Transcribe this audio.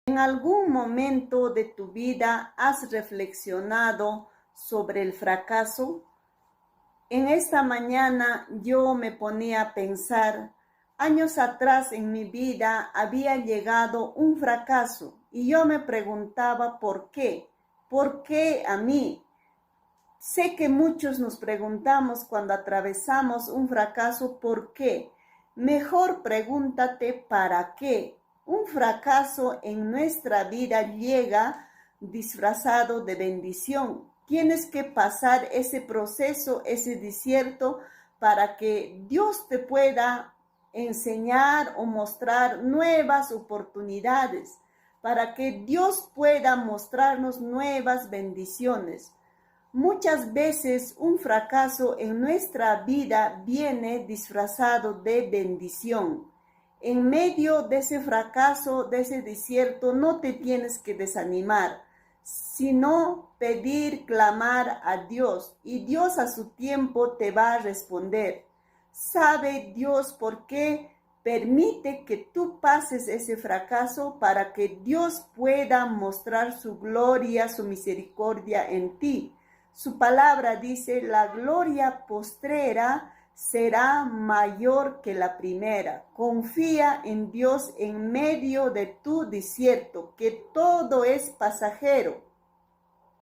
¿En algún momento de tu vida has reflexionado sobre el fracaso? En esta mañana yo me ponía a pensar, años atrás en mi vida había llegado un fracaso y yo me preguntaba ¿por qué a mí? Sé que muchos nos preguntamos cuando atravesamos un fracaso, ¿por qué? Mejor pregúntate ¿para qué? Un fracaso en nuestra vida llega disfrazado de bendición. Tienes que pasar ese proceso, ese desierto, para que Dios te pueda enseñar o mostrar nuevas oportunidades, para que Dios pueda mostrarnos nuevas bendiciones. Muchas veces un fracaso en nuestra vida viene disfrazado de bendición. En medio de ese fracaso, de ese desierto, no te tienes que desanimar, sino pedir, clamar a Dios, y Dios a su tiempo te va a responder. ¿Sabe Dios por qué permite que tú pases ese fracaso? Para que Dios pueda mostrar su gloria, su misericordia en ti. Su palabra dice, la gloria postrera será mayor que la primera. Confía en Dios en medio de tu desierto, que todo es pasajero.